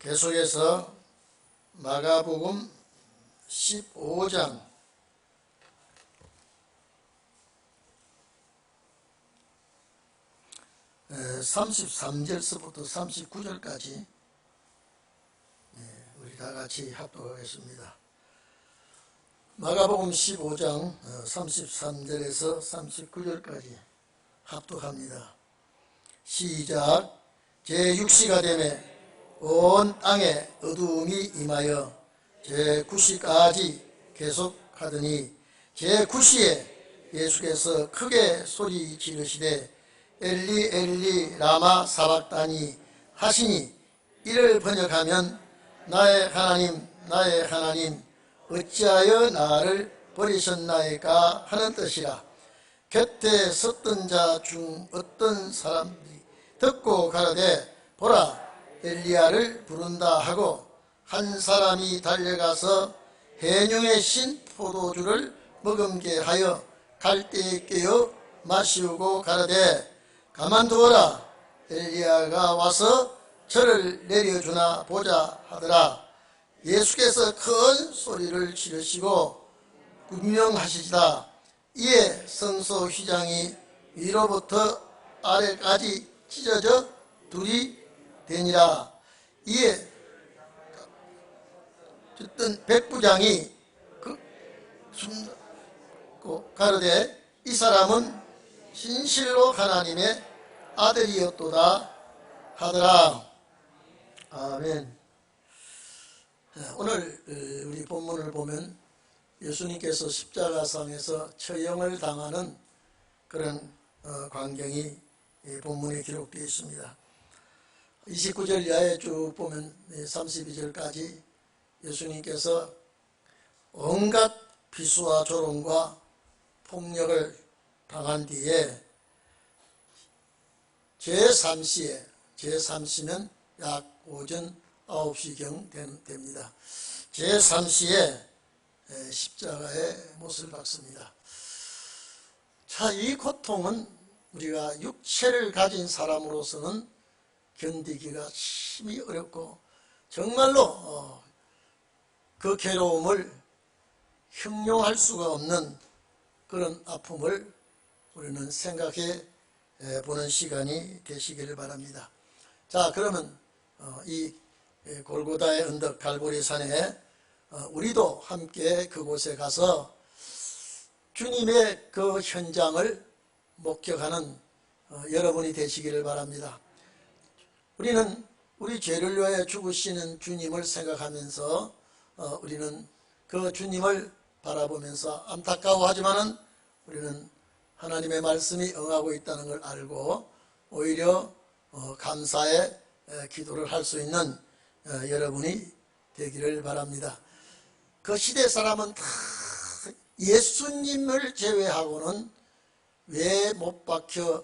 계속해서 마가복음 15장 33절서부터 39절까지 우리 다같이 합독하겠습니다. 마가복음 15장 33절에서 39절까지 합독합니다. 시작. 제6시가 되매 온 땅에 어두움이 임하여 제9시까지 계속하더니 제9시에 예수께서 크게 소리 지르시되 엘리 엘리 라마 사박다니 하시니, 이를 번역하면 나의 하나님 어찌하여 나를 버리셨나이까 하는 뜻이라. 곁에 섰던 자 중 어떤 사람들이 듣고 가로되 보라, 엘리야를 부른다 하고, 한 사람이 달려가서 해뇽에 신 포도주를 머금게 하여 갈대에 깨어 마시우고 가로되 가만두어라, 엘리야가 와서 저를 내려주나 보자 하더라. 예수께서 큰 소리를 지르시고 분명하시다. 이에 성소 휘장이 위로부터 아래까지 찢어져 둘이 되니라. 이에 듣던 백부장이 가로되 이 사람은 진실로 하나님의 아들이었도다 하더라. 아멘. 오늘 우리 본문을 보면 예수님께서 십자가상에서 처형을 당하는 그런 광경이 본문에 기록되어 있습니다. 29절 이하에 쭉 보면 32절까지 예수님께서 온갖 비수와 조롱과 폭력을 당한 뒤에 제3시는 약 오전 9시경 됩니다. 제3시에 십자가에 못을 박습니다. 자, 이 고통은 우리가 육체를 가진 사람으로서는 견디기가 심히 어렵고, 정말로 그 괴로움을 형용할 수가 없는 그런 아픔을 우리는 생각해 보는 시간이 되시기를 바랍니다. 자, 그러면 이 골고다의 언덕 갈보리산에 우리도 함께 그곳에 가서 주님의 그 현장을 목격하는 여러분이 되시기를 바랍니다. 우리는 우리 죄를 위하여 죽으시는 주님을 생각하면서 우리는 그 주님을 바라보면서 안타까워하지만은 우리는 하나님의 말씀이 응하고 있다는 걸 알고 오히려 감사의 기도를 할 수 있는 여러분이 되기를 바랍니다. 그 시대 사람은 다 예수님을 제외하고는 왜 못 박혀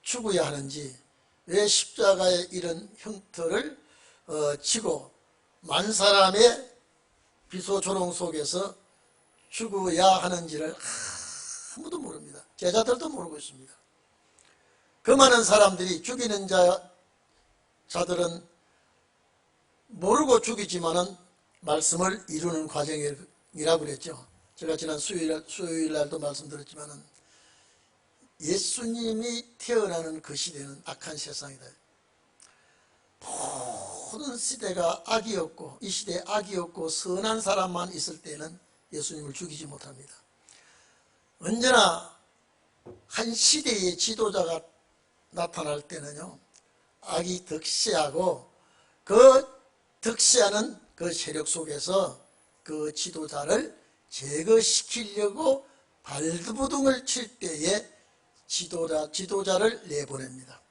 죽어야 하는지, 왜 십자가의 이런 형태를 지고 만 사람의 비소조롱 속에서 죽어야 하는지를 아무도 모릅니다. 제자들도 모르고 있습니다. 그 많은 사람들이 죽이는 자들은 모르고 죽이지만은 말씀을 이루는 과정이라고 그랬죠. 제가 지난 수요일 날도 말씀드렸지만은 예수님이 태어나는 그 시대는 악한 세상이다. 모든 시대가 악이었고, 이 시대에 악이었고 선한 사람만 있을 때는 예수님을 죽이지 못합니다. 언제나 한 시대의 지도자가 나타날 때는요, 악이 득세하고 그 득세하는 그 세력 속에서 그 지도자를 제거시키려고 발버둥을 칠 때에 지도자를 내보냅니다.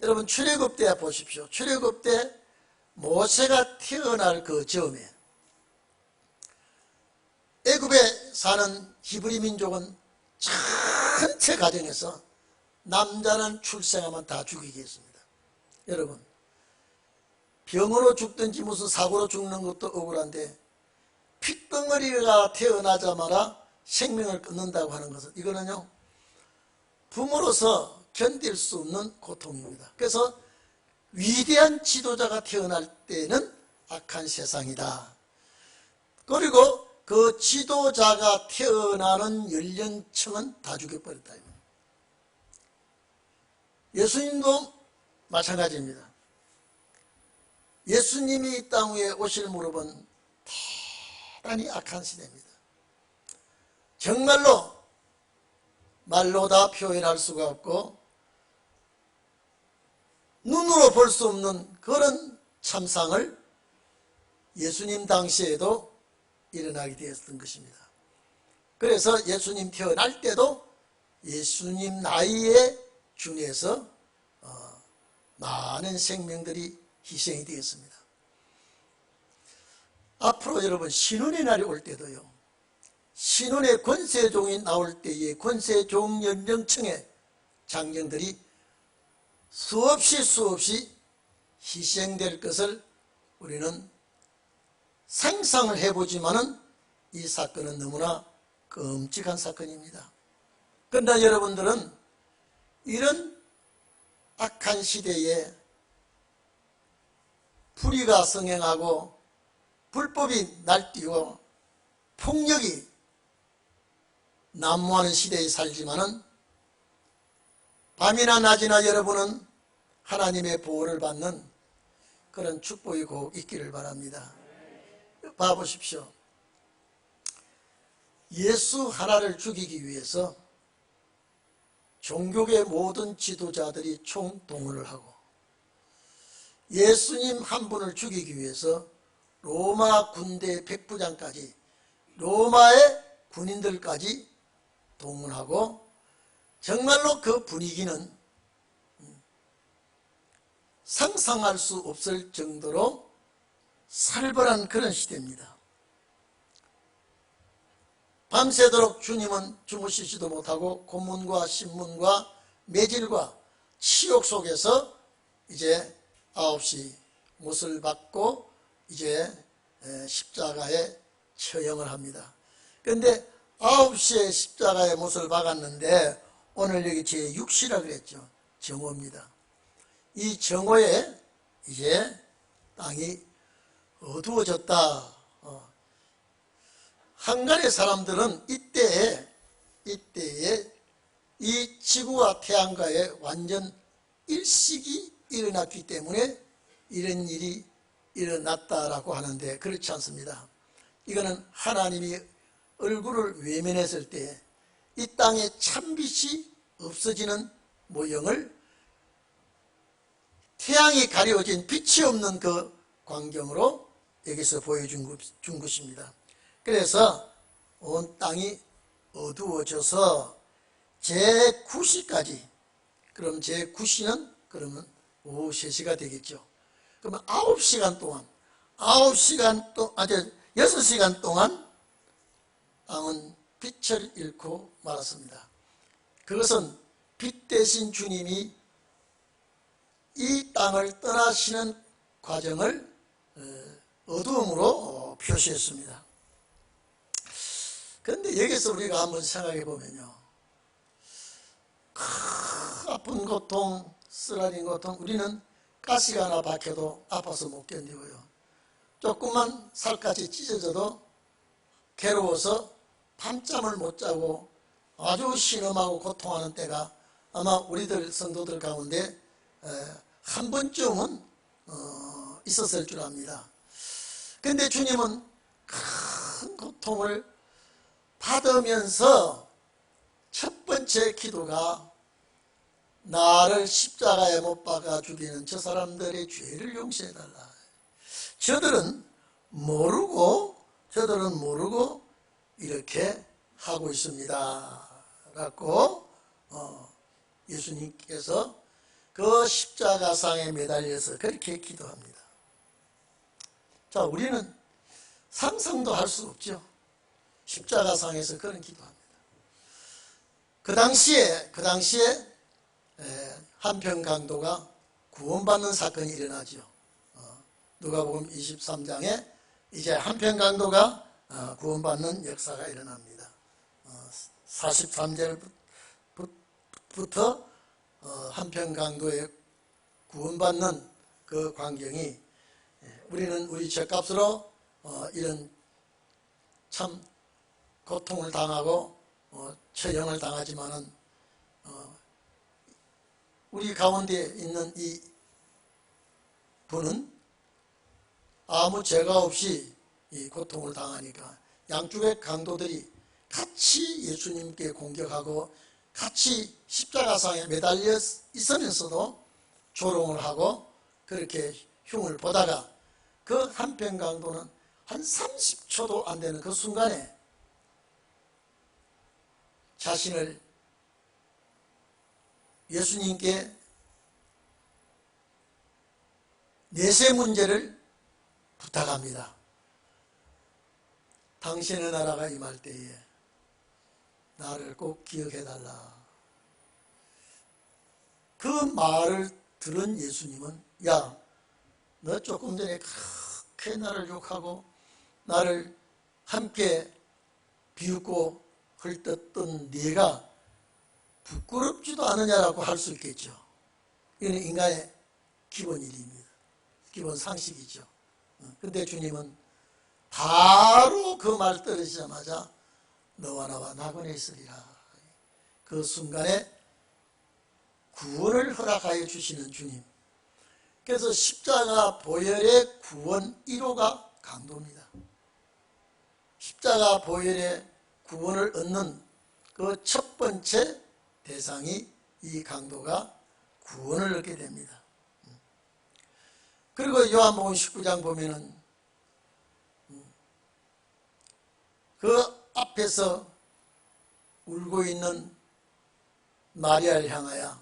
여러분, 출애굽 때 보십시오. 출애굽 때 모세가 태어날 그 즈음에 애굽에 사는 히브리 민족은 전체 가정에서 남자는 출생하면 다 죽이게 했습니다. 여러분, 병으로 죽든지 무슨 사고로 죽는 것도 억울한데 핏덩어리가 태어나자마자 생명을 끊는다고 하는 것은, 이거는요 부모로서 견딜 수 없는 고통입니다. 그래서 위대한 지도자가 태어날 때는 악한 세상이다. 그리고 그 지도자가 태어나는 연령층은 다 죽여버렸다. 예수님도 마찬가지입니다. 예수님이 이 땅 위에 오실 무렵은 대단히 악한 시대입니다. 정말로 말로 다 표현할 수가 없고 눈으로 볼 수 없는 그런 참상을 예수님 당시에도 일어나게 되었던 것입니다. 그래서 예수님 태어날 때도 예수님 나이에 준해서 많은 생명들이 희생이 되었습니다. 앞으로 여러분 신혼의 날이 올 때도요, 신혼의 권세종이 나올 때에 권세종 연령층의 장정들이 수없이 희생될 것을 우리는 상상을 해보지만은 이 사건은 너무나 끔찍한 사건입니다. 그러나 여러분들은 이런 악한 시대에 불의가 성행하고 불법이 날뛰고 폭력이 난무하는 시대에 살지만은 밤이나 낮이나 여러분은 하나님의 보호를 받는 그런 축복이 꼭 있기를 바랍니다. 봐보십시오. 예수 하나를 죽이기 위해서 종교계 모든 지도자들이 총동원을 하고 예수님 한 분을 죽이기 위해서 로마 군대 백부장까지 로마의 군인들까지 동원하고 정말로 그 분위기는 상상할 수 없을 정도로 살벌한 그런 시대입니다. 밤새도록 주님은 주무시지도 못하고 고문과 신문과 매질과 치욕 속에서 이제 9시 못을 받고 이제 십자가에 처형을 합니다. 그런데 9시에 십자가에 못을 박았는데 오늘 여기 제6시라 그랬죠. 정오입니다. 이 정오에 이제 땅이 어두워졌다. 한간의 사람들은 이때에 이 지구와 태양과의 완전 일식이 일어났기 때문에 이런 일이 일어났다라고 하는데 그렇지 않습니다. 이거는 하나님이 얼굴을 외면했을 때 이 땅에 찬빛이 없어지는 모형을 태양이 가려진 빛이 없는 그 광경으로 여기서 보여준 것입니다. 그래서 온 땅이 어두워져서 제9시까지, 그럼 제9시는 그러면 오후 3시가 되겠죠. 그러면 9시간 동안 6시간 동안 땅은 빛을 잃고 말았습니다. 그것은 빛 대신 주님이 이 땅을 떠나시는 과정을 어두움으로 표시했습니다. 그런데 여기서 우리가 한번 생각해 보면요, 아픈 고통, 쓰라린 고통, 우리는 가시가 하나 박혀도 아파서 못 견디고요, 조금만 살갗이 찢어져도 괴로워서 밤잠을 못 자고 아주 신음하고 고통하는 때가 아마 우리들 성도들 가운데 한 번쯤은 있었을 줄 압니다. 그런데 주님은 큰 고통을 받으면서 첫 번째 기도가 나를 십자가에 못 박아 죽이는 저 사람들의 죄를 용서해달라. 저들은 모르고 이렇게 하고 있습니다 라고 예수님께서 그 십자가상에 매달려서 그렇게 기도합니다. 자, 우리는 상상도 할 수 없죠. 십자가상에서 그런 기도합니다. 그 당시에 한편 강도가 구원받는 사건이 일어나죠. 누가복음 23장에 이제 한편 강도가 구원받는 역사가 일어납니다. 43절부터 한편 강도의 구원받는 그 광경이 우리는 우리 죗값으로 이런 참 고통을 당하고 처형을 당하지만은 우리 가운데 있는 이 분은 아무 죄가 없이 이 고통을 당하니까 양쪽의 강도들이 같이 예수님께 공격하고 같이 십자가상에 매달려 있으면서도 조롱을 하고 그렇게 흉을 보다가 그 한편 강도는 한 30초도 안 되는 그 순간에 자신을 예수님께 내세 문제를 부탁합니다. 당신의 나라가 임할 때에 나를 꼭 기억해달라. 그 말을 들은 예수님은 야, 너 조금 전에 그렇게 나를 욕하고 나를 함께 비웃고 헐뜯던 네가 부끄럽지도 않으냐라고 할 수 있겠죠. 이는 인간의 기본 일입니다. 기본 상식이죠. 근데 주님은 바로 그 말 들으시자마자 너와 나와 낙원에 있으리라. 그 순간에 구원을 허락하여 주시는 주님. 그래서 십자가 보혈의 구원 1호가 강도입니다. 십자가 보혈의 구원을 얻는 그 첫 번째 대상이 이 강도가 구원을 얻게 됩니다. 그리고 요한복음 19장 보면은 그 앞에서 울고 있는 마리아를 향하여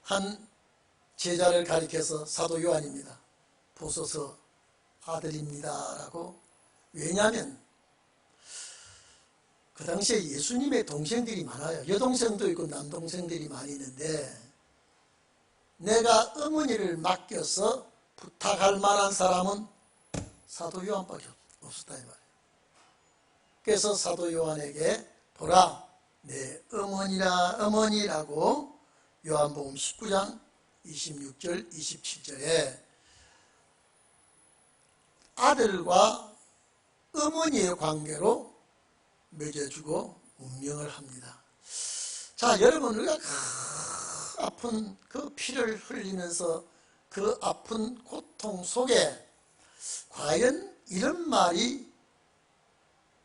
한 제자를 가리켜서 사도 요한입니다. 보소서 아들입니다 라고. 왜냐하면 그 당시에 예수님의 동생들이 많아요. 여동생도 있고 남동생들이 많이 있는데 내가 어머니를 맡겨서 부탁할 만한 사람은 사도 요한밖에 없었다 이 말이에요. 그래서 사도 요한에게 보라 내 어머니라고 요한복음 19장 26절 27절에 아들과 어머니의 관계로 맺어주고 운명을 합니다. 자, 여러분 우리가 아픈 그 피를 흘리면서 그 아픈 고통 속에 과연 이런 말이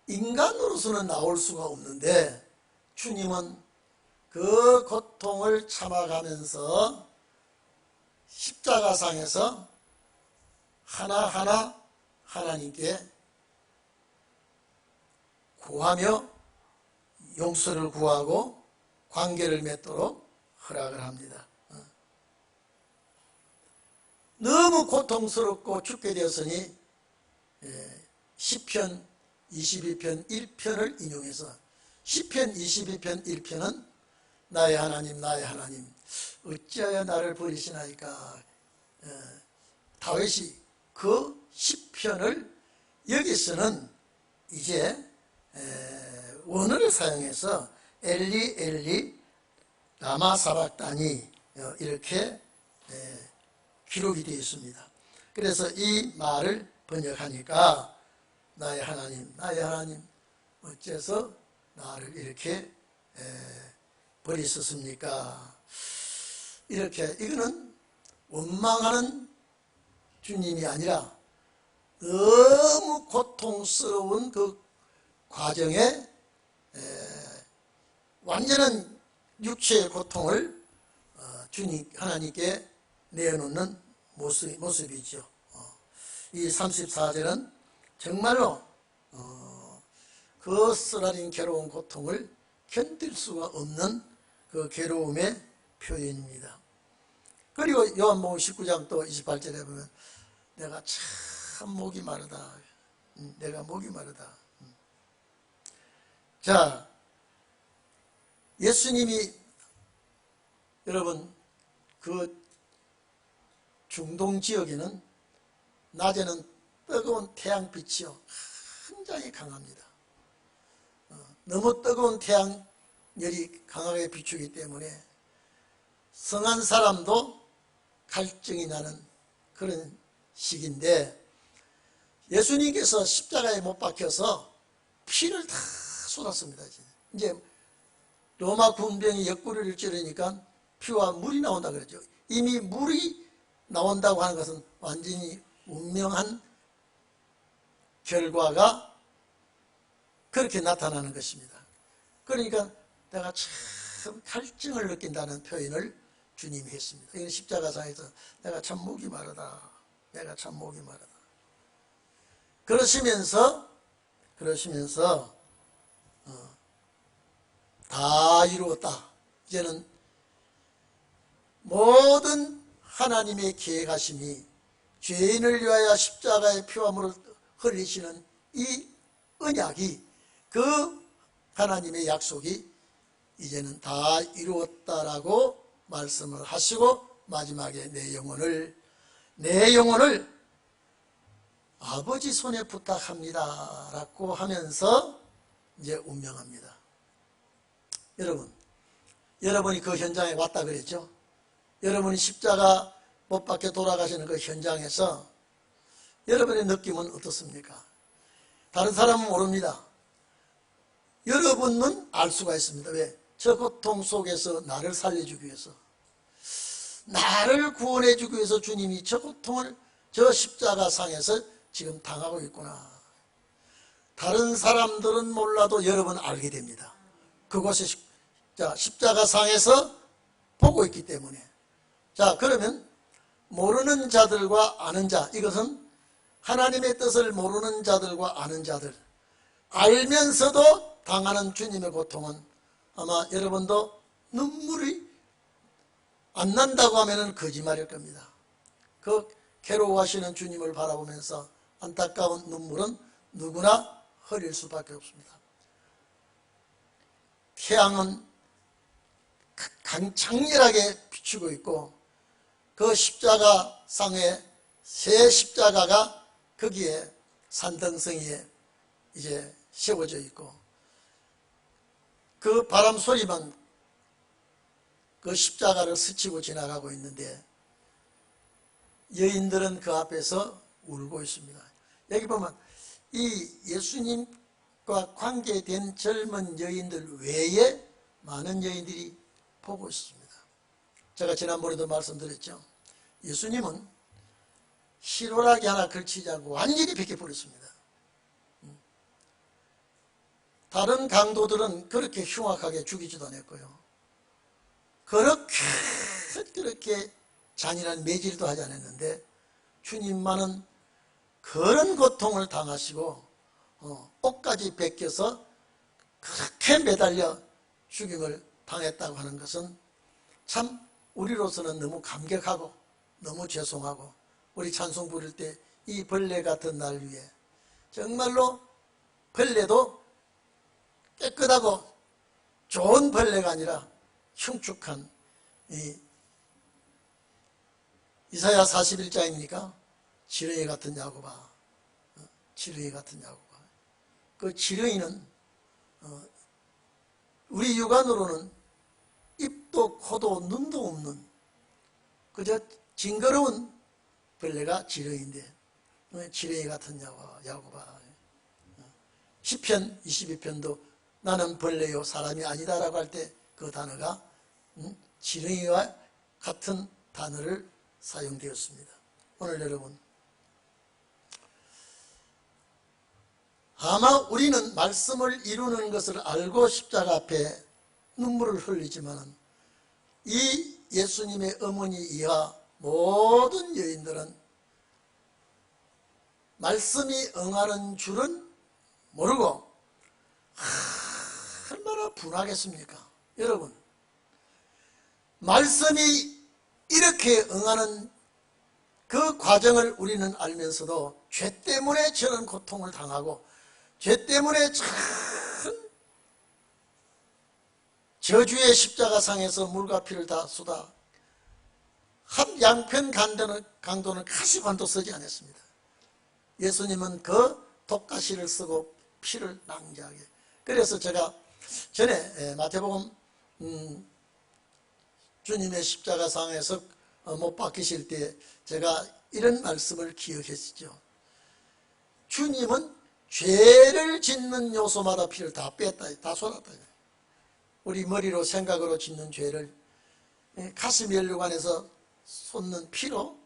인간으로서는 나올 수가 없는데 주님은 그 고통을 참아가면서 십자가상에서 하나하나 하나님께 구하며 용서를 구하고 관계를 맺도록 허락을 합니다. 너무 고통스럽고 죽게 되었으니 시편 22편 1편을 인용해서 시편 22편 1편은 나의 하나님 나의 하나님 어찌하여 나를 버리시나이까. 다윗이 그 시편을 여기서는 이제 원어를 사용해서 엘리 엘리 라마 사박다니 이렇게 기록이 되어 있습니다. 그래서 이 말을 번역하니까 나의 하나님 어째서 나를 이렇게 버리셨습니까? 이렇게 이거는 원망하는 주님이 아니라 너무 고통스러운 그 과정에 완전한 육체의 고통을 주님 하나님께 내어놓는 모습이죠. 이 34절은 정말로 그 쓰라린 괴로운 고통을 견딜 수가 없는 그 괴로움의 표현입니다. 그리고 요한복음 19장 또 28절에 보면 내가 참 목이 마르다. 내가 목이 마르다. 자, 예수님이 여러분 그 중동 지역에는 낮에는 뜨거운 태양빛이요 굉장히 강합니다. 너무 뜨거운 태양열이 강하게 비추기 때문에 성한 사람도 갈증이 나는 그런 시기인데, 예수님께서 십자가에 못 박혀서 피를 다 쏟았습니다. 이제 로마 군병이 옆구리를 찌르니까 피와 물이 나온다 그랬죠. 이미 물이 나온다고 하는 것은 완전히 운명한 결과가 그렇게 나타나는 것입니다. 그러니까 내가 참 갈증을 느낀다는 표현을 주님이 했습니다. 이건 십자가상에서 내가 참 목이 마르다, 내가 참 목이 마르다. 그러시면서 다 이루었다. 이제는 모든 하나님의 계획하심이 죄인을 위하여 십자가의 피와 물을 흘리시는 이 언약이, 그 하나님의 약속이 이제는 다 이루었다라고 말씀을 하시고, 마지막에 내 영혼을 아버지 손에 부탁합니다 라고 하면서 이제 운명합니다. 여러분이 그 현장에 왔다 그랬죠. 여러분이 십자가 못 박혀 돌아가시는 그 현장에서 여러분의 느낌은 어떻습니까? 다른 사람은 모릅니다. 여러분은 알 수가 있습니다. 왜? 저 고통 속에서 나를 살려주기 위해서, 나를 구원해주기 위해서 주님이 저 고통을 저 십자가상에서 지금 당하고 있구나. 다른 사람들은 몰라도 여러분 알게 됩니다. 그곳에 십자가상에서 보고 있기 때문에. 자, 그러면 모르는 자들과 아는 자, 이것은 하나님의 뜻을 모르는 자들과 아는 자들, 알면서도 당하는 주님의 고통은 아마 여러분도 눈물이 안 난다고 하면 거짓말일 겁니다. 그 괴로워하시는 주님을 바라보면서 안타까운 눈물은 누구나 흘릴 수밖에 없습니다. 태양은 강창렬하게 비추고 있고, 그 십자가상에 새 십자가가 거기에 산등성이에 이제 세워져 있고, 그 바람 소리만 그 십자가를 스치고 지나가고 있는데, 여인들은 그 앞에서 울고 있습니다. 여기 보면 이 예수님과 관계된 젊은 여인들 외에 많은 여인들이 보고 있습니다. 제가 지난번에도 말씀드렸죠. 예수님은 희로라기 하나 걸치지 않고 완전히 벗겨버렸습니다. 다른 강도들은 그렇게 흉악하게 죽이지도 않았고요, 그렇게 잔인한 매질도 하지 않았는데, 주님만은 그런 고통을 당하시고 옷까지 벗겨서 그렇게 매달려 죽임을 당했다고 하는 것은 참 우리로서는 너무 감격하고 너무 죄송하고, 우리 찬송 부를 때 이 벌레 같은 날 위에, 정말로 벌레도 깨끗하고 좋은 벌레가 아니라 흉측한, 이사야 41장입니까? 지렁이 같은 야곱아, 지렁이 같은 야곱아. 그 지렁이는 우리 육안으로는 입도 코도 눈도 없는 그저 징그러운 벌레가 지렁이인데, 지렁이 같은 야곱아. 시편 22편도 나는 벌레요 사람이 아니다라고 할 때 그 단어가 지렁이와 같은 단어를 사용되었습니다. 오늘 여러분, 아마 우리는 말씀을 이루는 것을 알고 십자가 앞에 눈물을 흘리지만, 이 예수님의 어머니 이하 모든 여인들은 말씀이 응하는 줄은 모르고 얼마나 분하겠습니까? 여러분, 말씀이 이렇게 응하는 그 과정을 우리는 알면서도 죄 때문에 저런 고통을 당하고, 죄 때문에 참 저주의 십자가상에서 물과 피를 다 쏟아 한 양편 강도는 가시관도 쓰지 않았습니다. 예수님은 그 독가시를 쓰고 피를 낭자하게. 그래서 제가 전에 마태복음 주님의 십자가상에서 못 박히실 때 제가 이런 말씀을 기억했죠. 주님은 죄를 짓는 요소마다 피를 다 뺐다, 다 쏟았다. 우리 머리로 생각으로 짓는 죄를 가슴 혈류관에서 쏟는 피로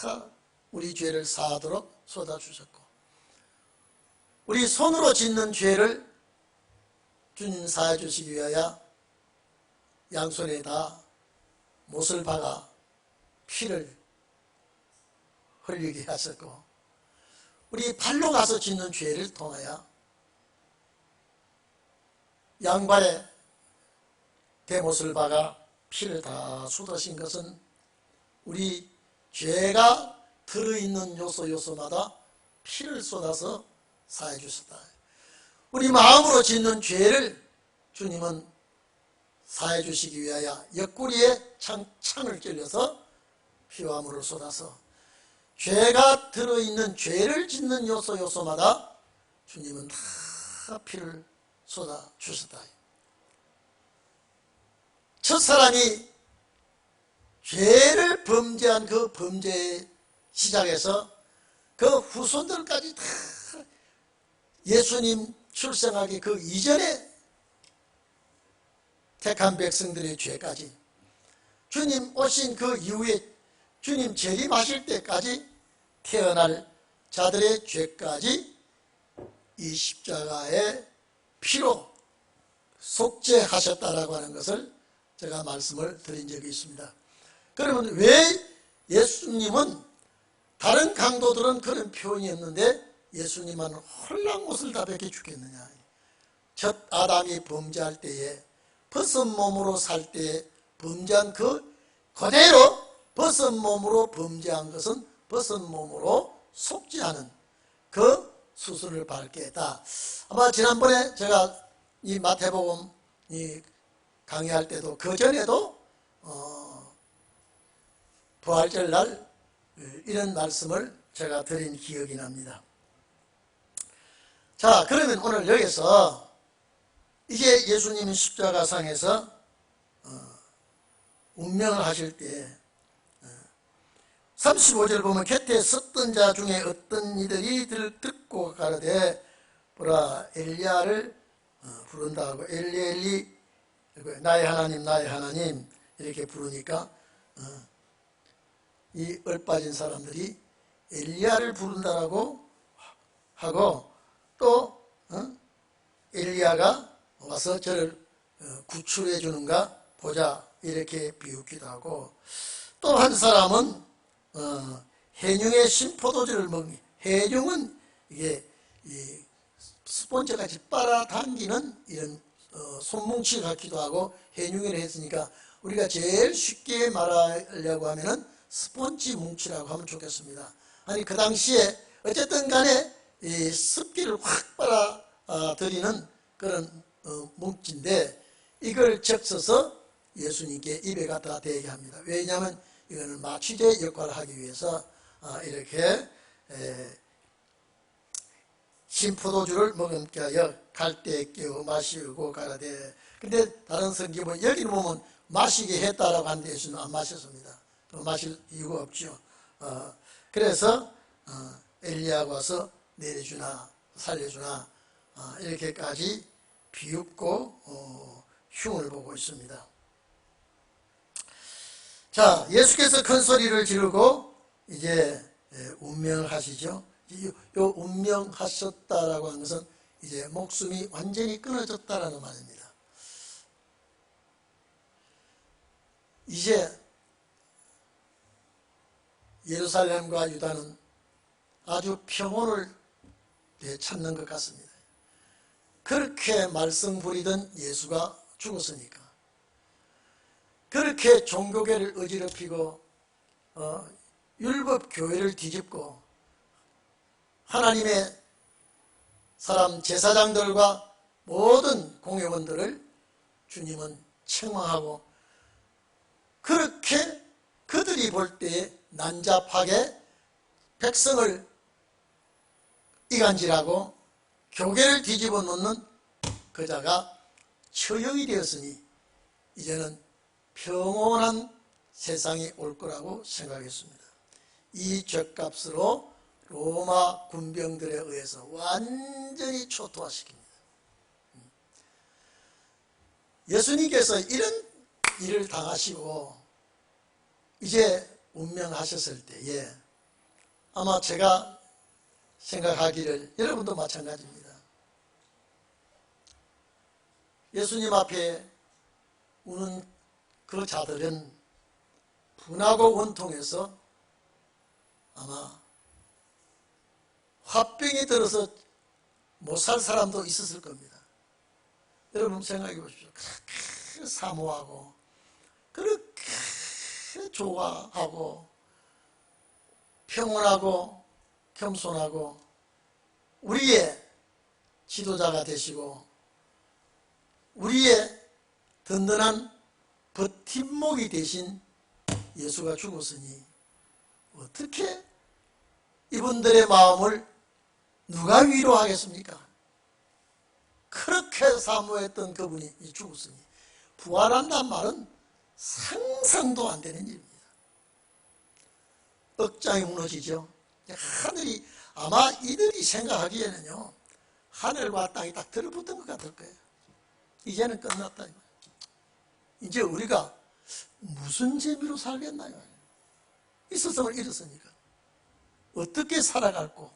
다 우리 죄를 사하도록 쏟아주셨고, 우리 손으로 짓는 죄를 주님 사해 주시기 위하여 양손에다 못을 박아 피를 흘리게 하셨고, 우리 발로 가서 짓는 죄를 통하여 양발에 대못을 박아 피를 다 쏟으신 것은 우리 죄가 들어있는 요소마다 피를 쏟아서 사해 주셨다. 우리 마음으로 짓는 죄를 주님은 사해 주시기 위하여 옆구리에 창을 찔려서 피와 물을 쏟아서 죄가 들어있는 죄를 짓는 요소마다 주님은 다 피를 쏟아 주셨다. 첫사람이 죄를 범죄한 그 범죄의 시작에서 그 후손들까지 다 예수님 출생하기 그 이전에 택한 백성들의 죄까지, 주님 오신 그 이후에 주님 재림하실 때까지 태어날 자들의 죄까지 이 십자가의 피로 속죄하셨다라고 하는 것을 제가 말씀을 드린 적이 있습니다. 그러면 왜 예수님은, 다른 강도들은 그런 표현이 없는데 예수님은 홀랑옷을 다 벗겨 죽겠느냐. 첫 아담이 범죄할 때에 벗은 몸으로 살 때에 범죄한 그 그대로 벗은 몸으로 범죄한 것은 벗은 몸으로 속죄하는 그 수순을 밟게 했다. 아마 지난번에 제가 이 마태복음 강의할 때도 그 전에도 부활절 날 이런 말씀을 제가 드린 기억이 납니다. 자, 그러면 오늘 여기서 이제 예수님이 십자가상에서 운명을 하실 때 35절 보면 곁에 섰던 자 중에 어떤 이들이 듣고 가로되 보라 엘리야를 부른다 하고, 엘리 엘리 나의 하나님 나의 하나님 이렇게 부르니까 이 얼빠진 사람들이 엘리야를 부른다라고 하고, 또 엘리야가 와서 저를 구출해 주는가 보자 이렇게 비웃기도 하고, 또 한 사람은 해뉨의 신포도주를 먹니, 해뉨은 이게 이 스폰지같이 빨아당기는 이런 손뭉치 같기도 하고, 해뉨이라 했으니까 우리가 제일 쉽게 말하려고 하면은 스폰지 뭉치라고 하면 좋겠습니다. 아니 그 당시에 어쨌든 간에 이 습기를 확 빨아들이는 그런 뭉치인데, 이걸 적셔서 예수님께 입에 갖다 대게 합니다. 왜냐하면 이거는 마취제 역할을 하기 위해서 이렇게 신포도주를 먹음께 하여 갈대에 끼워 마시고 가라되. 근데 다른 성경 보면 여기는 보면 마시게 했다라고 하는데 예수는 안 마셨습니다. 마실 이유가 없죠. 그래서 엘리야가 와서 내려주나 살려주나 이렇게까지 비웃고 흉을 보고 있습니다. 자, 예수께서 큰 소리를 지르고 이제 운명하시죠. 요 운명하셨다라고 하는 것은 이제 목숨이 완전히 끊어졌다라는 말입니다. 이제 예루살렘과 유다는 아주 평온을 찾는 것 같습니다. 그렇게 말썽 부리던 예수가 죽었으니까, 그렇게 종교계를 어지럽히고 율법 교회를 뒤집고 하나님의 사람 제사장들과 모든 공회원들을 주님은 책망하고, 그렇게 그들이 볼 때에 난잡하게 백성을 이간질하고 교계를 뒤집어 놓는 그자가 처형이 되었으니 이제는 평온한 세상이 올 거라고 생각했습니다. 이 죗값으로 로마 군병들에 의해서 완전히 초토화시킵니다. 예수님께서 이런 일을 당하시고 이제 운명하셨을 때에 아마 제가 생각하기를, 여러분도 마찬가지입니다. 예수님 앞에 우는 그 자들은 분하고 원통해서 아마 화병이 들어서 못 살 사람도 있었을 겁니다. 여러분 생각해 보십시오. 그렇게 사모하고 그렇게 좋아하고 평온하고 겸손하고 우리의 지도자가 되시고 우리의 든든한 버팀목이 되신 예수가 죽었으니 어떻게 이분들의 마음을 누가 위로하겠습니까? 그렇게 사모했던 그분이 죽었으니 부활한다는 말은 상상도 안 되는 일입니다. 억장이 무너지죠. 하늘이, 아마 이들이 생각하기에는요, 하늘과 땅이 딱 들어붙은 것 같을 거예요. 이제는 끝났다. 이제 우리가 무슨 재미로 살겠나요? 있었음을 잃었으니까 어떻게 살아갈고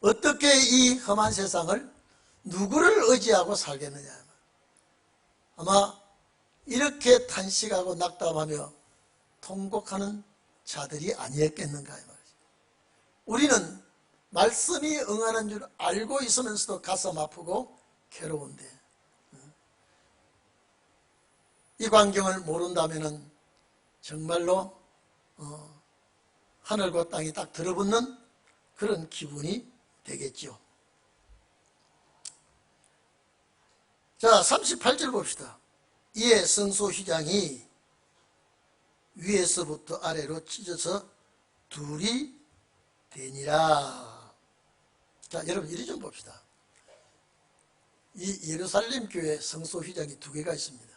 어떻게 이 험한 세상을 누구를 의지하고 살겠느냐. 아마 이렇게 탄식하고 낙담하며 통곡하는 자들이 아니었겠는가 이 말이죠. 우리는 말씀이 응하는 줄 알고 있으면서도 가슴 아프고 괴로운데 이 광경을 모른다면 정말로 하늘과 땅이 딱 들어붙는 그런 기분이 되겠죠. 자, 38절 봅시다. 이에 성소휘장이 위에서부터 아래로 찢어서 둘이 되니라. 자, 여러분 이리 좀 봅시다. 이 예루살렘 교회 성소휘장이 두 개가 있습니다.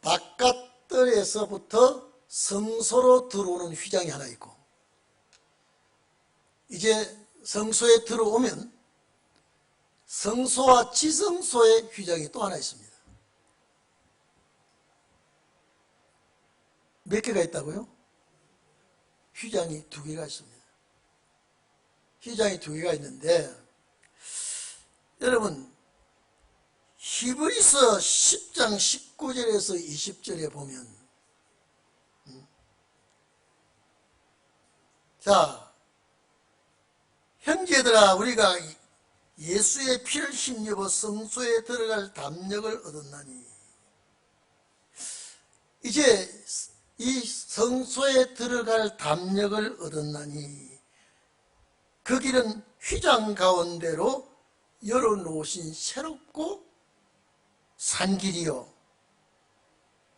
바깥들에서부터 성소로 들어오는 휘장이 하나 있고, 이제 성소에 들어오면 성소와 지성소의 휘장이 또 하나 있습니다. 몇 개가 있다고요? 휘장이 두 개가 있습니다. 휘장이 두 개가 있는데, 여러분 히브리서 10장 19절에서 20절에 보면, 자, 형제들아, 우리가 예수의 피를 힘입어 성소에 들어갈 담력을 얻었나니, 이제 이 성소에 들어갈 담력을 얻었나니 그 길은 휘장 가운데로 열어놓으신 새롭고 산 길이요,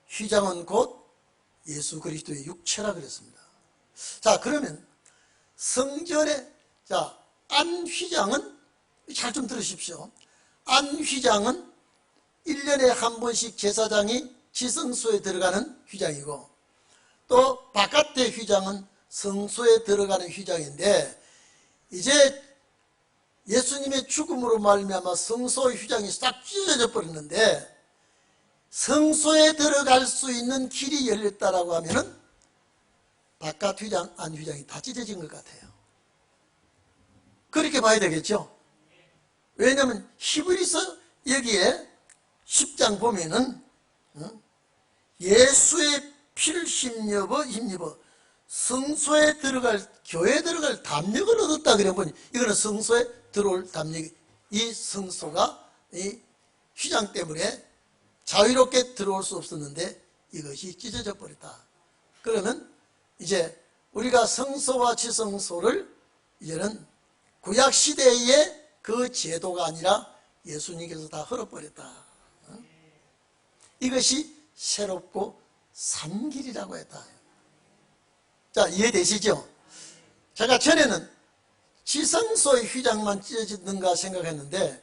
휘장은 곧 예수 그리스도의 육체라 그랬습니다. 자, 그러면 성전에, 자, 안휘장은 잘 좀 들으십시오. 안휘장은 1년에 한 번씩 제사장이 지성소에 들어가는 휘장이고, 또 바깥의 휘장은 성소에 들어가는 휘장인데, 이제 예수님의 죽음으로 말미암아 성소의 휘장이 싹 찢어져 버렸는데, 성소에 들어갈 수 있는 길이 열렸다라고 하면은 바깥 휘장, 안 휘장이 다 찢어진 것 같아요. 그렇게 봐야 되겠죠. 왜냐하면 히브리서 여기에 10장 보면은 예수의 피를 힘입어 성소에 들어갈, 교회에 들어갈 담력을 얻었다 그러면, 이거는 성소에 들어올 담력이, 이 성소가 이 휘장 때문에 자유롭게 들어올 수 없었는데 이것이 찢어져 버렸다. 그러면 이제 우리가 성소와 지성소를 이제는 구약시대의 그 제도가 아니라 예수님께서 다 헐어버렸다. 이것이 새롭고 산 길이라고 했다. 자, 이해되시죠? 제가 전에는 지성소의 휘장만 찢어지는가 생각했는데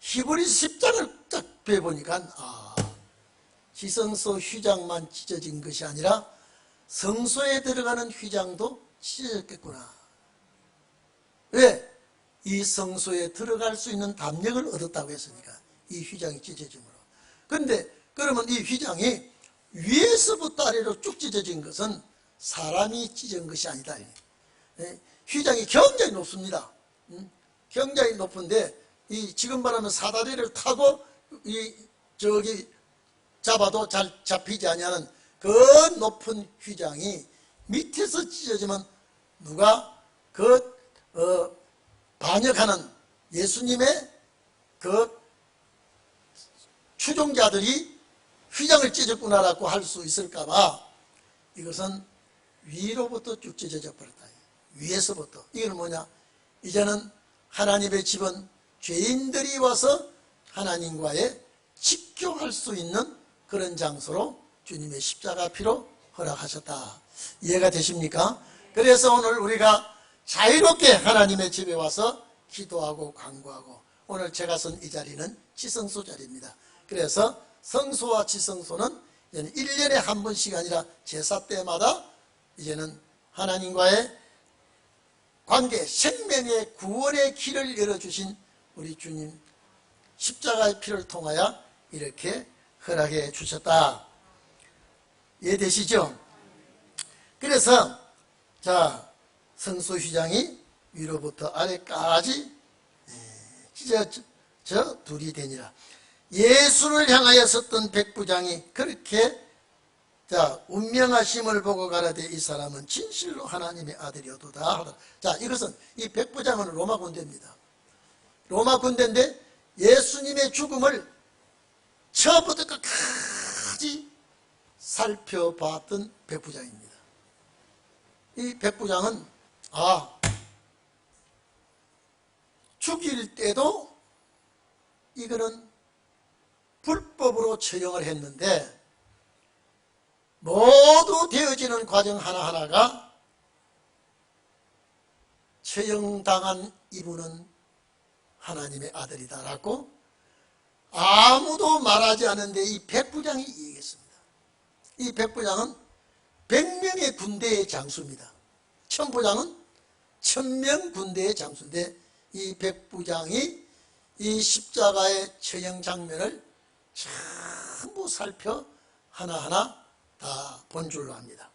히브리서 10장을 딱 배워보니까 지성소 휘장만 찢어진 것이 아니라 성소에 들어가는 휘장도 찢어졌겠구나. 왜? 이 성소에 들어갈 수 있는 담력을 얻었다고 했으니까, 이 휘장이 찢어짐으로. 그런데 그러면 이 휘장이 위에서부터 아래로 쭉 찢어진 것은 사람이 찢은 것이 아니다. 휘장이 굉장히 높습니다. 굉장히 높은데, 이 지금 말하면 사다리를 타고 저기 잡아도 잘 잡히지 아니하는 그 높은 휘장이 밑에서 찢어지면 누가 반역하는 예수님의 그 추종자들이 휘장을 찢었구나라고 할 수 있을까봐 이것은 위로부터 쭉 찢어져 버렸다. 위에서부터. 이건 뭐냐? 이제는 하나님의 집은 죄인들이 와서 하나님과의 직교할 수 있는 그런 장소로 주님의 십자가 피로 허락하셨다. 이해가 되십니까? 그래서 오늘 우리가 자유롭게 하나님의 집에 와서 기도하고 간구하고, 오늘 제가 선 이 자리는 지성소 자리입니다. 그래서 성소와 지성소는 이제는 1년에 한 번씩 아니라 제사 때마다 이제는 하나님과의 관계, 생명의 구원의 길을 열어주신 우리 주님 십자가의 피를 통하여 이렇게 허락해 주셨다. 이해되시죠? 그래서 자, 성소 휘장이 위로부터 아래까지 찢어져 둘이 되니라. 예수를 향하여 섰던 백부장이 그렇게 운명하심을 보고 가라되 이 사람은 진실로 하나님의 아들이오도다 하더라. 자, 이것은 이 백부장은 로마 군대입니다. 로마 군대인데 예수님의 죽음을 처음부터 끝까지 살펴봤던 백부장입니다. 이 백부장은 죽일 때도 이거는 불법으로 처형을 했는데, 모두 되어지는 과정 하나하나가 처형당한 이분은 하나님의 아들이다라고 아무도 말하지 않는데 이 백부장이 얘기했습니다. 이 백부장은 100명의 군대의 장수입니다. 천부장은 1000명 군대의 장수인데, 이 백부장이 이 십자가의 처형 장면을 전부 살펴 하나하나 다 본 줄로 합니다.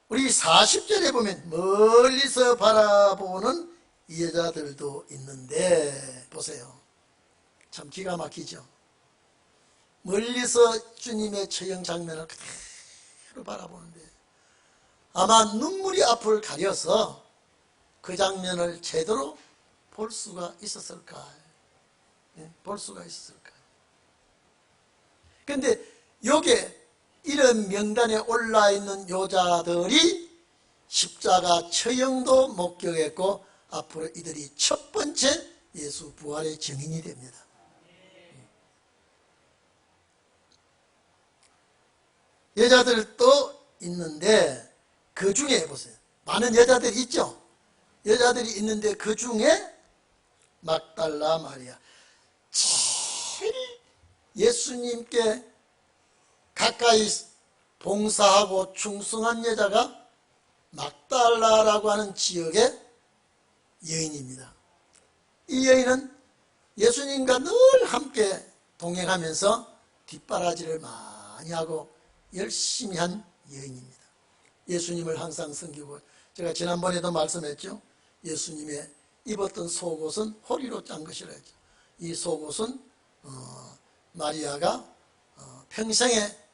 우리 40절에 보면 멀리서 바라보는 이 여자들도 있는데, 보세요. 참 기가 막히죠. 멀리서 주님의 처형 장면을 그대로 바라보는데 아마 눈물이 앞을 가려서 그 장면을 제대로 볼 수가 있었을까? 볼 수가 있었을까? 그런데 여기에 이런 명단에 올라있는 여자들이 십자가 처형도 목격했고 앞으로 이들이 첫 번째 예수 부활의 증인이 됩니다. 여자들도 있는데 그 중에 보세요. 많은 여자들이 있죠. 여자들이 있는데 그 중에 막달라 마리아, 제일 예수님께 가까이 봉사하고 충성한 여자가 막달라라고 하는 지역의 여인입니다. 이 여인은 예수님과 늘 함께 동행하면서 뒷바라지를 많이 하고 열심히 한 여인입니다. 예수님을 항상 섬기고, 제가 지난번에도 말씀했죠. 예수님의 입었던 속옷은 호리로 짠 것이라 했죠. 이 속옷은 마리아가 평생에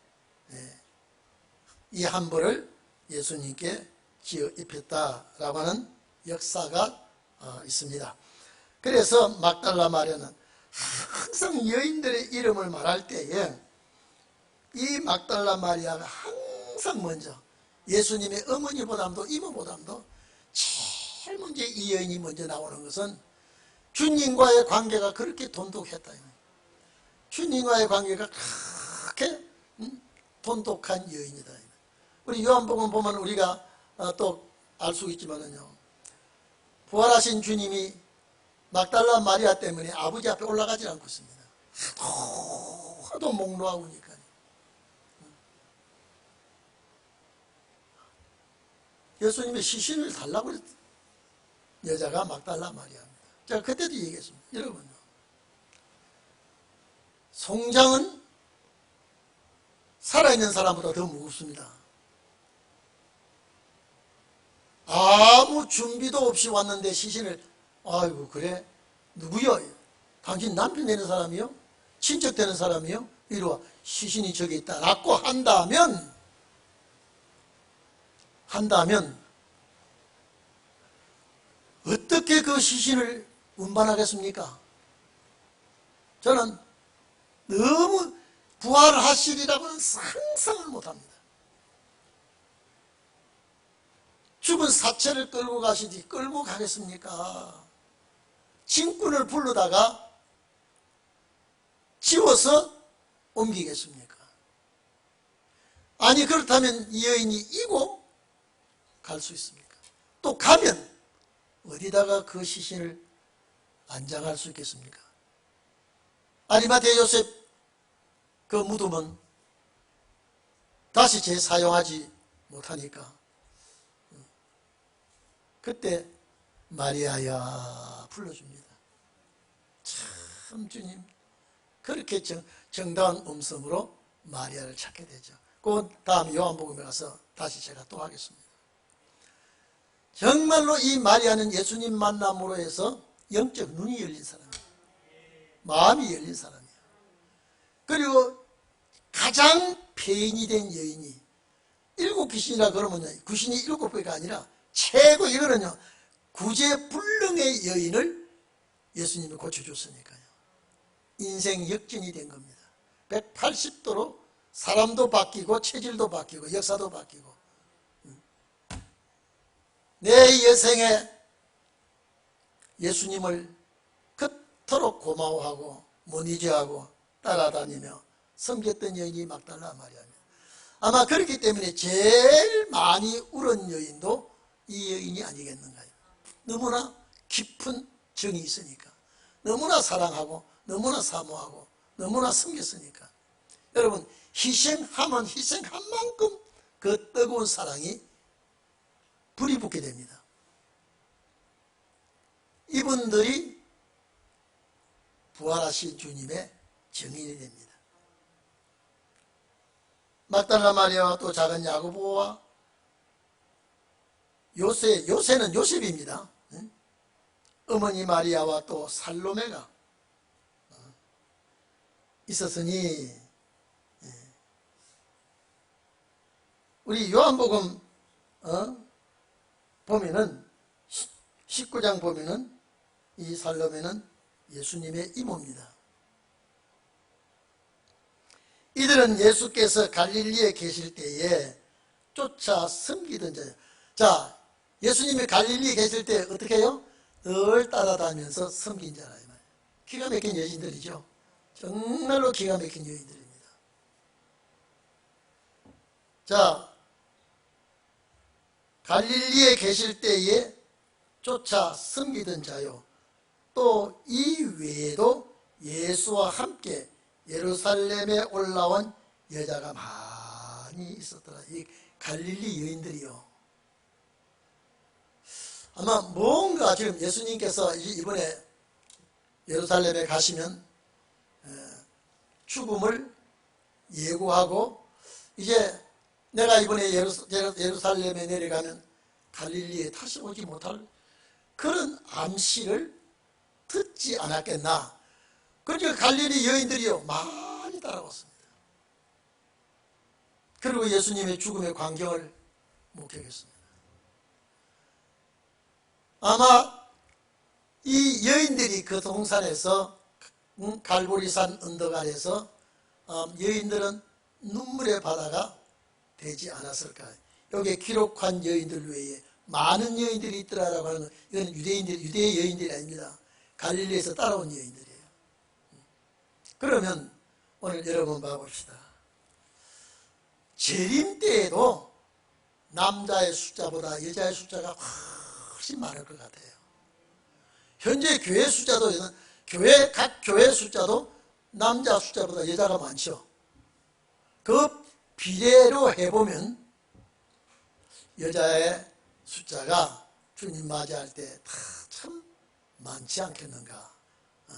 이 한 벌을 예수님께 지어 입혔다라고 하는 역사가 있습니다. 그래서 막달라 마리아는 항상 여인들의 이름을 말할 때에 이 막달라 마리아가 항상 먼저 예수님의 어머니보다도 이모보다도 제일 먼저 이 여인이 먼저 나오는 것은 주님과의 관계가 그렇게 돈독했다. 주님과의 관계가 그렇게 돈독한 여인이다. 우리 요한복음 보면 우리가 또 알 수 있지만은요, 부활하신 주님이 막달라 마리아 때문에 아버지 앞에 올라가지 않고 있습니다. 하도 목 놓아오니까. 예수님의 시신을 달라고 그랬 여자가 막달라 마리아입니다. 제가 그때도 얘기했습니다. 여러분, 송장은 살아있는 사람보다 더 무겁습니다. 아무 준비도 없이 왔는데 시신을, 아이고 그래? 누구요? 당신 남편 되는 사람이요? 친척 되는 사람이요? 이리 와. 시신이 저기 있다 라고 한다면 어떻게 그 시신을 운반하겠습니까? 저는 너무 부활하시리라고는 상상을 못합니다. 죽은 사체를 끌고 가시지 끌고 가겠습니까? 짐꾼을 부르다가 지워서 옮기겠습니까? 아니 그렇다면 이 여인이 이고 갈 수 있습니까? 또 가면 어디다가 그 시신을 안장할 수 있겠습니까? 아리마tea 요셉 그 무덤은 다시 재사용하지 못하니까 그때 마리아야 불러줍니다. 참 주님 그렇게 정다운 음성으로 마리아를 찾게 되죠. 그 다음 요한복음에 가서 다시 제가 또 하겠습니다. 정말로 이 마리아는 예수님 만남으로 해서 영적 눈이 열린 사람이에요. 마음이 열린 사람이에요. 그리고 가장 폐인이 된 여인이 7귀신이라 그러면 귀신이 7개가 아니라 최고 이거는요 구제불능의 여인을 예수님이 고쳐줬으니까요. 인생 역전이 된 겁니다. 180도로 사람도 바뀌고 체질도 바뀌고 역사도 바뀌고 내 여생에 예수님을 그토록 고마워하고 못 잊어하고 따라다니며 섬겼던 여인이 막달라 마리아입니다. 아마 그렇기 때문에 제일 많이 울은 여인도 이 여인이 아니겠는가요? 너무나 깊은 정이 있으니까, 너무나 사랑하고 너무나 사모하고 너무나 섬겼으니까. 여러분, 희생하면 희생한 만큼 그 뜨거운 사랑이 불이 붙게 됩니다. 이분들이 부활하신 주님의 증인이 됩니다. 막달라 마리아와 또 작은 야고보와 요새는 요셉입니다. 어머니 마리아와 또 살로메가 있었으니 우리 요한복음 보면은 19장 보면은 이 살로메는 예수님의 이모입니다. 이들은 예수께서 갈릴리에 계실 때에 쫓아 섬기던 자예요. 자, 예수님이 갈릴리에 계실 때 어떻게 해요? 늘 따라다니면서 섬긴 자라 이 말이에요. 기가 막힌 여인들이죠. 정말로 기가 막힌 여인들입니다. 자, 갈릴리에 계실 때에 쫓아 섬기던 자요. 또 이 외에도 예수와 함께 예루살렘에 올라온 여자가 많이 있었더라. 이 갈릴리 여인들이요. 아마 뭔가 지금 예수님께서 이번에 예루살렘에 가시면 죽음을 예고하고 이제 내가 이번에 예루살렘에 내려가면 갈릴리에 다시 오지 못할 그런 암시를 듣지 않았겠나. 그러니까 갈릴리 여인들이요 많이 따라왔습니다. 그리고 예수님의 죽음의 광경을 목격했습니다. 아마 이 여인들이 그 동산에서 갈보리산 언덕 아래서 여인들은 눈물의 바다가 되지 않았을까. 여기에 기록한 여인들 외에 많은 여인들이 있더라라고 하는 건 이건 유대의 여인들이 아닙니다. 갈릴리에서 따라온 여인들이에요. 그러면 오늘 여러분 봐봅시다. 재림 때에도 남자의 숫자보다 여자의 숫자가 훨씬 많을 것 같아요. 현재 교회 숫자도 각 교회 숫자도 남자 숫자보다 여자가 많죠. 그 비례로 해보면 여자의 숫자가 주님 맞이할 때 참 많지 않겠는가.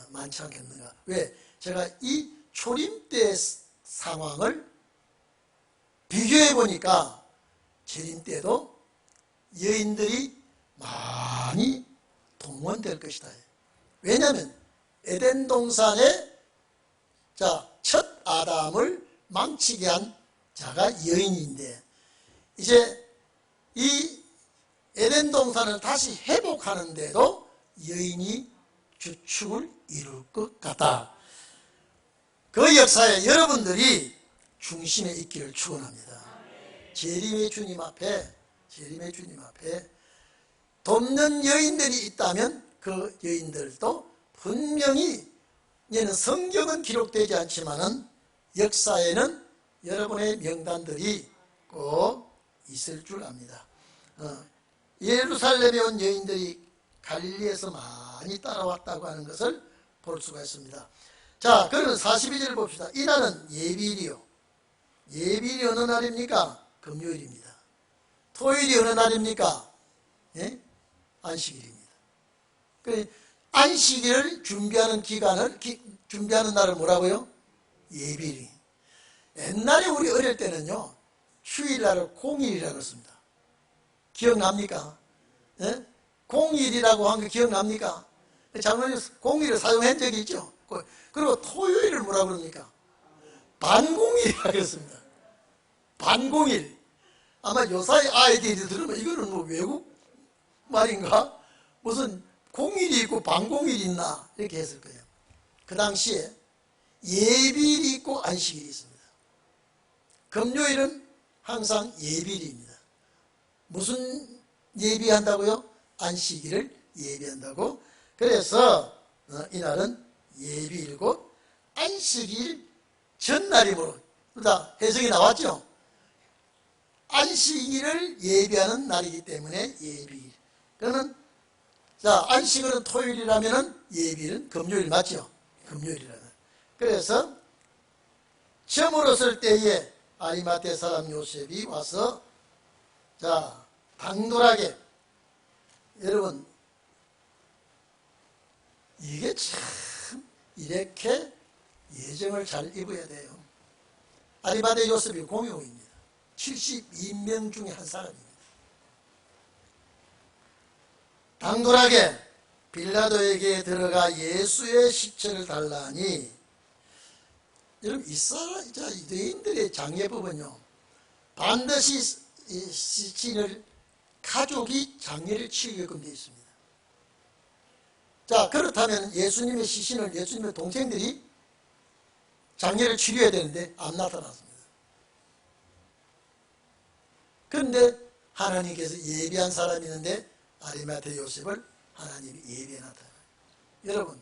많지 않겠는가. 왜? 제가 이 초림 때 상황을 비교해 보니까 재림 때도 여인들이 많이 동원될 것이다. 왜냐하면 에덴 동산에 첫 아담을 망치게 한 자가 여인인데, 이제 이 에덴 동산을 다시 회복하는데도 여인이 주축을 이룰 것 같다. 그 역사에 여러분들이 중심에 있기를 축원합니다. 재림의 주님 앞에 돕는 여인들이 있다면 그 여인들도 분명히, 얘는 성경은 기록되지 않지만은 역사에는 여러분의 명단들이 꼭 있을 줄 압니다. 예루살렘에 온 여인들이 갈릴리에서 많이 따라왔다고 하는 것을 볼 수가 있습니다. 자, 그러면 42절 봅시다. 이날은 예비일이요. 예비일이 어느 날입니까? 금요일입니다. 토요일이 어느 날입니까? 예? 안식일입니다. 안식일을 준비하는 기간을, 준비하는 날을 뭐라고요? 예비일. 옛날에 우리 어릴 때는요, 휴일날을 공일이라고 했습니다. 기억납니까? 예? 공일이라고 한 거 기억납니까? 장로님 공일을 사용한 적이 있죠. 그리고 토요일을 뭐라고 그럽니까? 반공일이라고 했습니다. 반공일. 아마 요사이 아이들이 들으면 이거는 뭐 외국 말인가? 무슨 공일이 있고 반공일이 있나? 이렇게 했을 거예요. 그 당시에 예비일이 있고 안식일이 있습니다. 금요일은 항상 예비일입니다. 무슨 예비한다고요? 안식일을 예비한다고. 그래서 이날은 예비일고 안식일 전날이 뭐로? 그러다 해석이 나왔죠? 안식일을 예비하는 날이기 때문에 예비일. 그러면 안식일은 토요일이라면 예비일은 금요일 맞죠? 금요일이라는. 그래서 저물었을 때에 아리마대 사람 요셉이 와서 당돌하게, 여러분 이게 참 이렇게 예정을 잘 입어야 돼요. 아리마대 요셉이 공용입니다. 72명 중에 한 사람입니다. 당돌하게 빌라도에게 들어가 예수의 시체를 달라니, 여러분 유대인들의 장례법은요, 반드시 시신을 가족이 장례를 치르게끔 되어 있습니다. 그렇다면 예수님의 시신을 예수님의 동생들이 장례를 치료해야 되는데 안 나타났습니다. 그런데 하나님께서 예비한 사람이 있는데 아리마대 요셉을 하나님이 예비해 나타나요. 여러분,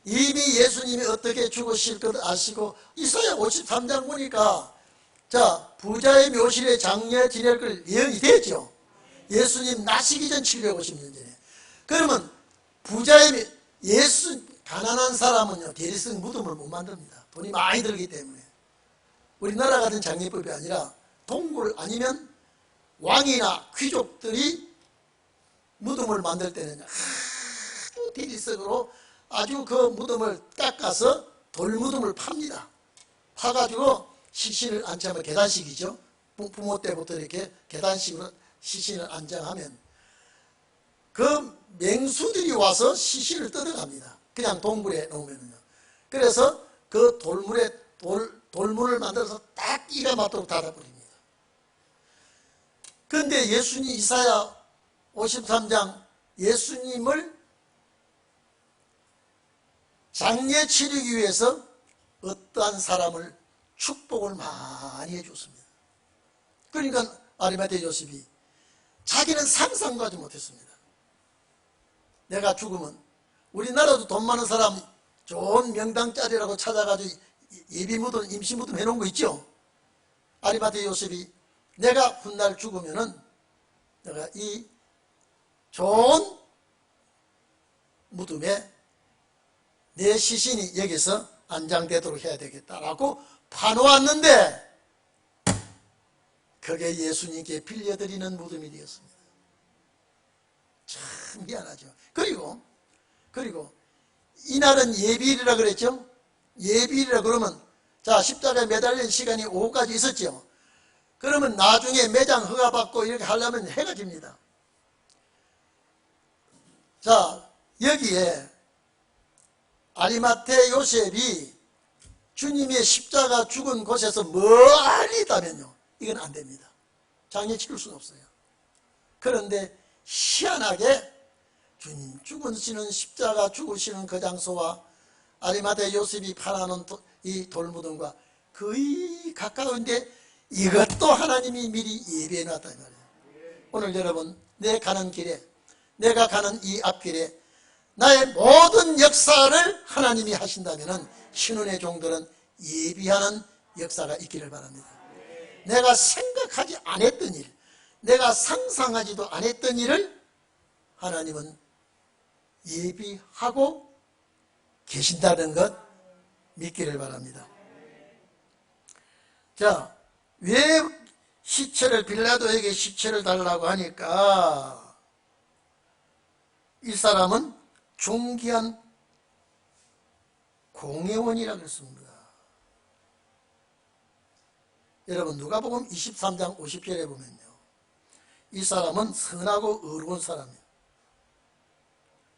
이미 예수님이 어떻게 죽으실 것 아시고, 이사야 53장 보니까 부자의 묘실에 장례 지낼 걸 예언이 됐죠. 예수님 나시기 전 750년 전에. 그러면 가난한 사람은요, 대리석 무덤을 못 만듭니다. 돈이 많이 들기 때문에. 우리나라 같은 장례법이 아니라 동굴 아니면 왕이나 귀족들이 무덤을 만들 때는 아주 대리석으로 아주 그 무덤을 깎아서 돌무덤을 팝니다. 파가지고 시신을 안장하면, 계단식이죠. 부모 때부터 이렇게 계단식으로 시신을 안장하면 그 맹수들이 와서 시신을 뜯어갑니다. 그냥 동굴에 놓으면요. 그래서 그 돌문을 만들어서 딱 이가 맞도록 닫아버립니다. 그런데 예수님, 이사야 53장, 예수님을 장례 치르기 위해서 어떠한 사람을 축복을 많이 해줬습니다. 그러니까 아리마대 요셉이 자기는 상상도 하지 못했습니다. 내가 죽으면, 우리나라도 돈 많은 사람 좋은 명당 자리라고 찾아가지고 예비무덤, 임시무덤 해놓은 거 있죠. 아리마대 요셉이 내가 훗날 죽으면은 내가 이 좋은 무덤에 내 시신이 여기서 안장되도록 해야 되겠다라고 파놓았는데 그게 예수님께 빌려드리는 무덤이 되었습니다. 참 미안하죠. 그리고 이날은 예비일이라 그랬죠. 예비일이라 그러면 자 십자가에 매달린 시간이 오후까지 있었죠. 그러면 나중에 매장 허가받고 이렇게 하려면 해가 집니다. 자 여기에 아리마테 요셉이 주님의 십자가 죽은 곳에서 멀리 있다면요 이건 안 됩니다. 장례 치를 수는 없어요. 그런데 희한하게 주님 죽으시는 십자가 죽으시는 그 장소와 아리마테 요셉이 파라는 이 돌무덤과 거의 가까운데 이것도 하나님이 미리 예비해 놨다 이 말이에요. 오늘 여러분 내 가는 길에 내가 가는 이 앞길에 나의 모든 역사를 하나님이 하신다면 신혼의 종들은 예비하는 역사가 있기를 바랍니다. 내가 생각하지 않았던 일, 내가 상상하지도 않았던 일을 하나님은 예비하고 계신다는 것 믿기를 바랍니다. 자, 왜 시체를 빌라도에게 시체를 달라고 하니까 이 사람은 존귀한 공회원이라 그랬습니다. 여러분 누가복음 23장 50절에 보면요 이 사람은 선하고 의로운 사람이에요.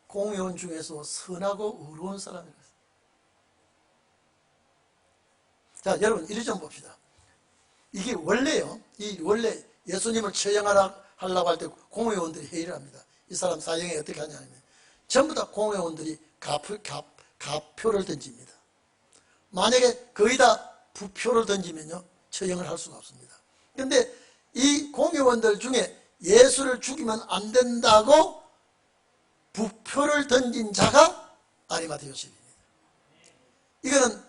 공회원 중에서 선하고 의로운 사람이에요. 자 여러분 이리 좀 봅시다. 이게 원래요 원래 예수님을 처형하려고 할 때 공회원들이 회의를 합니다. 이 사람 사형에 어떻게 하냐면 전부 다 공회원들이 가표를 던집니다. 만약에 거의 다 부표를 던지면요 처형을 할 수가 없습니다. 그런데 이 공회원들 중에 예수를 죽이면 안 된다고 부표를 던진 자가 아리마테 요셉입니다. 이거는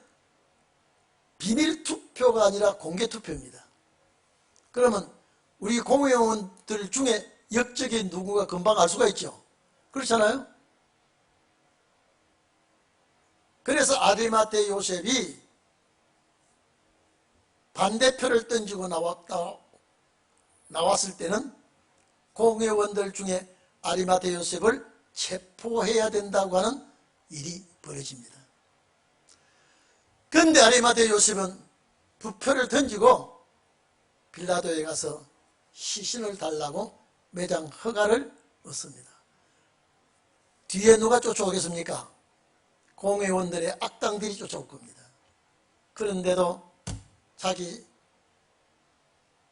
비밀 투표가 아니라 공개 투표입니다. 그러면 우리 공회원들 중에 역적인 누구가 금방 알 수가 있죠. 그렇잖아요. 그래서 아리마테 요셉이 반대표를 던지고 나왔을 때는 공회원들 중에 아리마테 요셉을 체포해야 된다고 하는 일이 벌어집니다. 그런데 아리마테 요셉은 부표를 던지고 빌라도에 가서 시신을 달라고 매장 허가를 얻습니다. 뒤에 누가 쫓아오겠습니까? 공회원들의 악당들이 쫓아올 겁니다. 그런데도 자기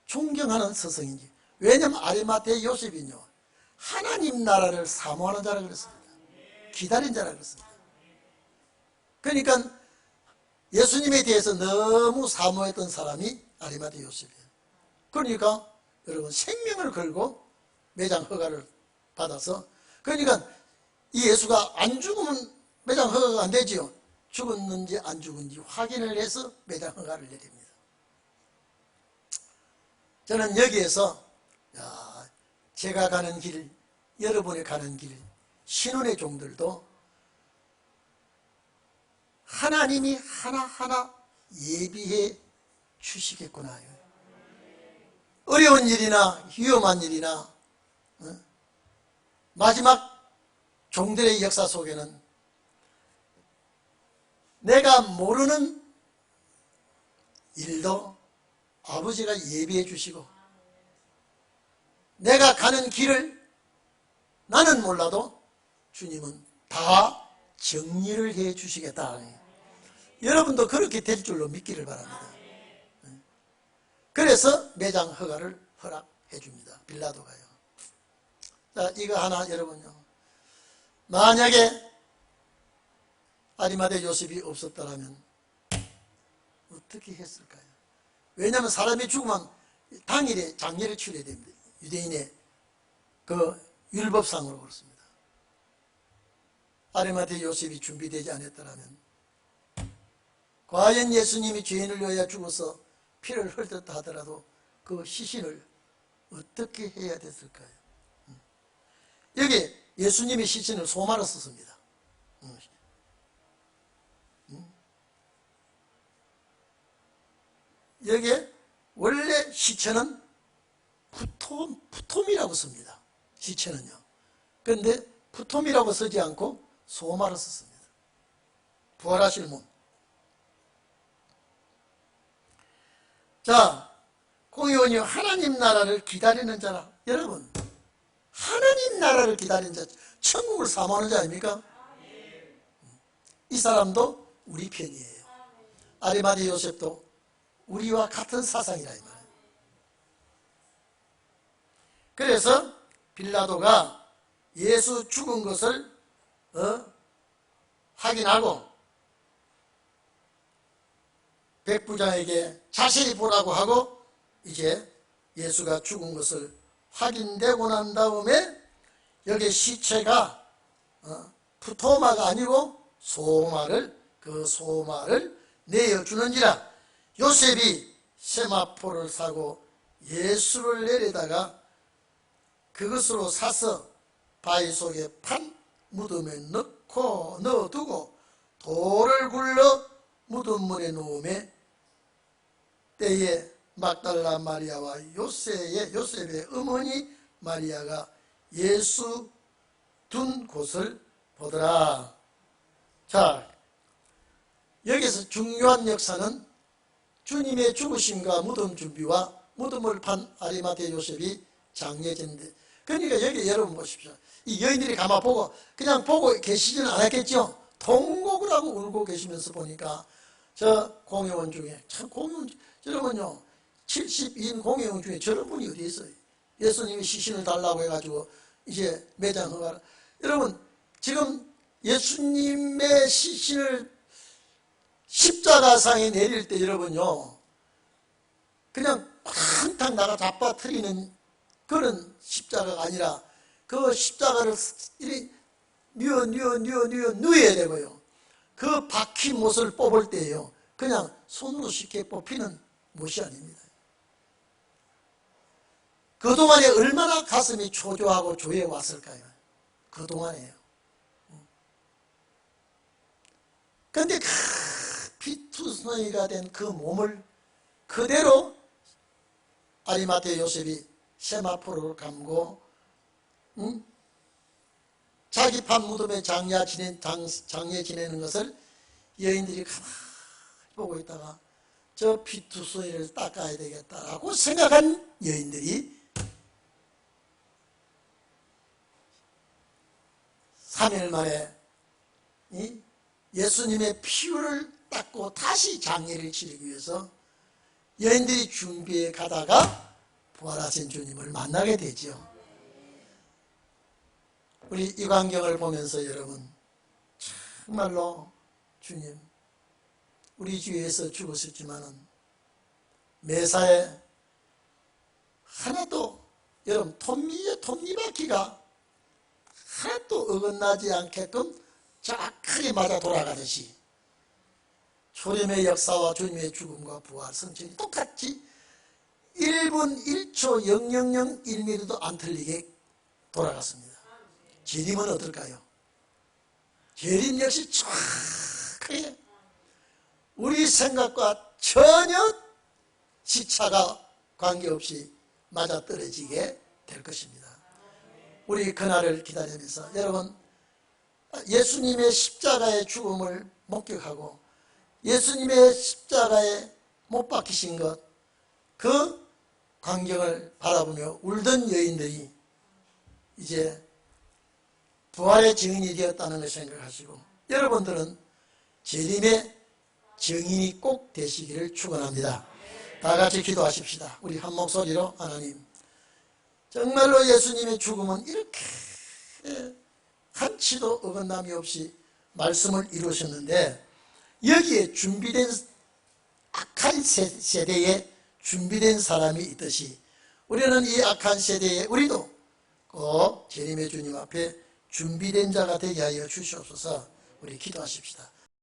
존경하는 스승인지 왜냐하면 아리마테 요셉이요 하나님 나라를 사모하는 자라 그랬습니다. 기다린 자라 그랬습니다. 그러니까 예수님에 대해서 너무 사모했던 사람이 아리마테 요셉이에요. 그러니까 여러분 생명을 걸고 매장 허가를 받아서 그러니까 이 예수가 안 죽으면 매장 허가가 안 되지요. 죽었는지 안 죽은지 확인을 해서 매장 허가를 내립니다. 저는 여기에서 제가 가는 길, 여러분이 가는 길, 신혼의 종들도 하나님이 하나하나 예비해 주시겠구나. 어려운 일이나 위험한 일이나 마지막 종들의 역사 속에는 내가 모르는 일도 아버지가 예비해 주시고 내가 가는 길을 나는 몰라도 주님은 다 정리를 해 주시겠다. 여러분도 그렇게 될 줄로 믿기를 바랍니다. 그래서 매장 허가를 허락해 줍니다. 빌라도가요. 자, 이거 하나 여러분요. 만약에 아리마테 요셉이 없었더라면 어떻게 했을까요? 왜냐하면 사람이 죽으면 당일에 장례를 치러야 됩니다. 유대인의 그 율법상으로 그렇습니다. 아리마테 요셉이 준비되지 않았더라면 과연 예수님이 죄인을 위하여 죽어서 피를 흘렸다 하더라도 그 시신을 어떻게 해야 됐을까요? 여기 예수님이 시신을 소마로 썼습니다. 여기에 원래 시체는 푸톰이라고 씁니다. 시체는요. 그런데 푸톰이라고 쓰지 않고 소마를 썼습니다. 부활하실 문. 자, 공의원이 하나님 나라를 기다리는 자라. 여러분, 하나님 나라를 기다리는 자, 천국을 사모하는 자 아닙니까? 이 사람도 우리 편이에요. 아리마대 요셉도 우리와 같은 사상이라 이 말이에요. 그래서 빌라도가 예수 죽은 것을 확인하고 백부장에게 자세히 보라고 하고 이제 예수가 죽은 것을 확인되고 난 다음에 여기 시체가 푸토마가 아니고 소마를, 그 소마를 내어주는지라. 요셉이 세마포를 사고 예수를 내려다가 그것으로 사서 바위 속에 판 무덤에 넣어두고 돌을 굴러 무덤문에 놓음에 때에 막달라 마리아와 요셉의 어머니 마리아가 예수 둔 곳을 보더라. 자, 여기서 중요한 역사는 주님의 죽으심과 무덤 준비와 무덤을 판 아리마대 요셉이 장례제인데, 그러니까 여기 여러분 보십시오. 이 여인들이 가만 보고 그냥 보고 계시지는 않았겠죠. 통곡을 하고 울고 계시면서 보니까 저 공회원 중에 참 공회원 여러분요 72인 공회원 중에 저런 분이 어디 있어요? 예수님이 시신을 달라고 해가지고 이제 매장 허가. 여러분 지금 예수님의 시신을 십자가상에 내릴 때 여러분요 그냥 팡탕 나가 잡아뜨리는 그런 십자가가 아니라 그 십자가를 이리 누워야 되고요. 그 바퀴 못을 뽑을 때요 그냥 손으로 쉽게 뽑히는 못이 아닙니다. 그동안에 얼마나 가슴이 초조하고 조해 왔을까요? 그동안에요. 그런데 피투성이가 된 그 몸을 그대로 아리마대 요셉이 세마포를 감고 자기 판 무덤에 장례 지내는 것을 여인들이 가만히 보고 있다가 저 피투성이를 닦아야 되겠다라고 생각한 여인들이 3일 만에 예수님의 피를 닦고 다시 장례를 치르기 위해서 여인들이 준비해 가다가 부활하신 주님을 만나게 되죠. 우리 이 광경을 보면서 여러분 정말로 주님 우리 주위에서 죽으셨지만은 매사에 하나도 여러분 톱니바퀴가 하나도 어긋나지 않게끔 정확하게 맞아 돌아가듯이 초림의 역사와 주님의 죽음과 부활 성취이 똑같이 1분 1초 000 1mm도 안 틀리게 돌아갔습니다. 재림은 어떨까요? 재림 역시 정확하게 우리 생각과 전혀 시차가 관계없이 맞아떨어지게 될 것입니다. 우리 그날을 기다리면서 여러분 예수님의 십자가의 죽음을 목격하고 예수님의 십자가에 못 박히신 것 그 광경을 바라보며 울던 여인들이 이제 부활의 증인이 되었다는 것을 생각하시고 여러분들은 재림의 증인이 꼭 되시기를 축원합니다. 다 같이 기도하십시다. 우리 한 목소리로 하나님 정말로 예수님의 죽음은 이렇게 한치도 어긋남이 없이 말씀을 이루셨는데 여기에 준비된 악한 세대에 준비된 사람이 있듯이 우리는 이 악한 세대에 우리도 꼭 재림의 주님 앞에 준비된 자가 되게 하여 주시옵소서. 우리 기도하십시다.